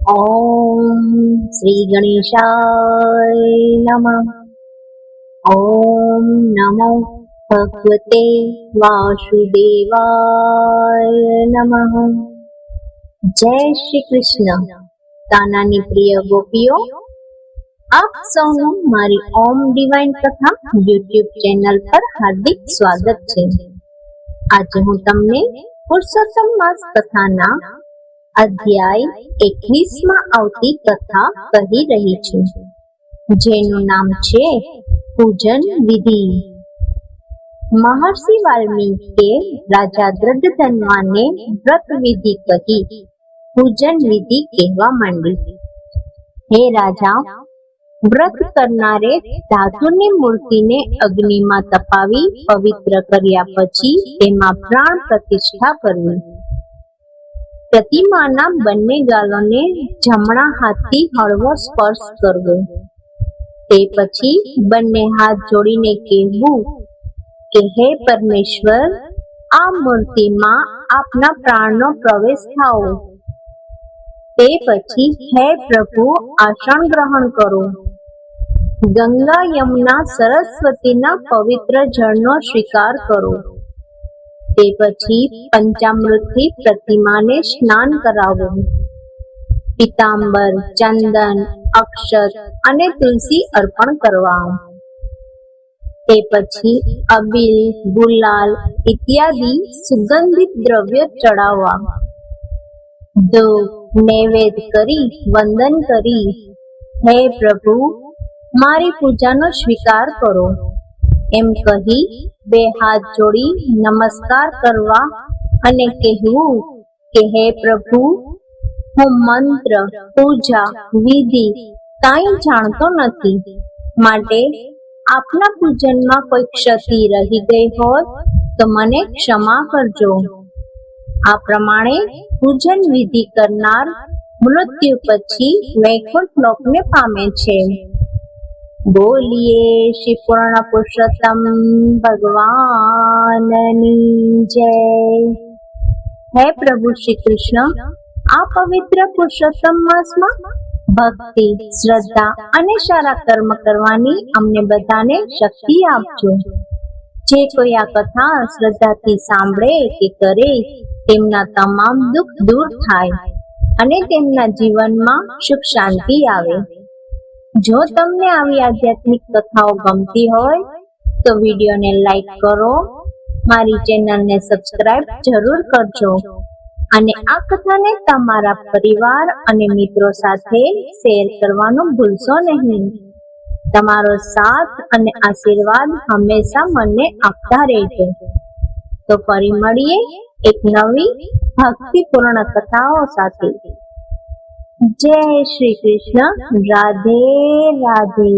ઓમ શ્રી ગણેશાય નમઃ. ઓમ નમો ભગવતે વાસુદેવાય નમઃ. જય શ્રી કૃષ્ણ. કાનાની પ્રિય ગોપીઓ, આપ સૌનું મારી ઓમ ડિવાઇન કથા યુટ્યુબ ચેનલ પર હાર્દિક સ્વાગત છે. આજે હું તમને પુરુષોત્તમ માસ કથાના અધ્યાય 21 માં આવતી કથા કહી રહી છું, જેનું નામ છે પૂજન વિધિ. મહર્ષિ વાલ્મીકીએ રાજા દ્રઢધન્વાને વ્રત વિધિ કહી પૂજન વિધિ કહેવા માંડી. હે રાજા, વ્રત કરનારે ધાતુની મૂર્તિને અગ્નિમાં તપાવી પવિત્ર કર્યા પછી તેમાં પ્રાણ પ્રતિષ્ઠા કરવી. પ્રતિમાના બંને ગાલોને જમણા હાથથી હળવો સ્પર્શ કરવો. તે પછી બંને હાથ જોડીને કહેવું કે હે પરમેશ્વર, આ મૂર્તિમાં આપના પ્રાણનો પ્રવેશ થાઓ. તે પછી હે પ્રભુ, આસન ગ્રહણ કરો. ગંગા, યમુના, સરસ્વતીના પવિત્ર જળનો સ્વીકાર કરો. તે પછી પંચામૃતથી પ્રતિમાને સ્નાન કરાવો. પીતાંબર, ચંદન, અક્ષત અને તુલસી અર્પણ કરવા. તે પછી અબીલ, ગુલાલ ઇત્યાદિ સુગંધિત દ્રવ્ય ચડાવવા. ધૂપ નૈવેદ્ય કરી વંદન કરી હે પ્રભુ, મારી પૂજાનો સ્વીકાર કરો એમ કહી બે હાથ જોડી નમસ્કાર કરવા અને કહેવું કે હે પ્રભુ, હું મંત્ર, પૂજા, વિધિ કાંઈ જાણતો નથી, માટે આપના પૂજનમાં કોઈ ક્ષતિ રહી ગઈ હોત તો મને ક્ષમા કરજો. આ પ્રમાણે પૂજન વિધિ કરનાર મૃત્યુ પછી વૈકુંઠ લોકને પામે છે. બોલીએ શ્રી પૂર્ણ પુરુષોત્તમ ભગવાનની જય. હે પ્રભુ શ્રી કૃષ્ણ, આ પવિત્ર પુરુષોત્તમ માસમાં ભક્તિ, શ્રદ્ધા અને સારા કર્મ કરવાની અમને બધાને શક્તિ આપજો. જે કોઈ આ કથા શ્રદ્ધાથી સાંભળે કે કરે, તેમના તમામ દુઃખ દૂર થાય અને તેમના જીવનમાં સુખ શાંતિ આવે. જો તમને આવી આધ્યાત્મિક કથાઓ ગમતી હોય તો વિડીયોને લાઈક કરો, મારી ચેનલને સબસ્ક્રાઇબ જરૂર કરજો અને આ કથાને તમારા પરિવાર અને મિત્રો સાથે શેર કરવાનું ભૂલશો નહીં. તમારો સાથ અને આશીર્વાદ હંમેશા મને આપતા રહેજો. તો ફરી મળીએ એક નવી ભક્તિપૂર્ણ કથાઓ સાથે. જય શ્રી કૃષ્ણ. રાધે રાધે.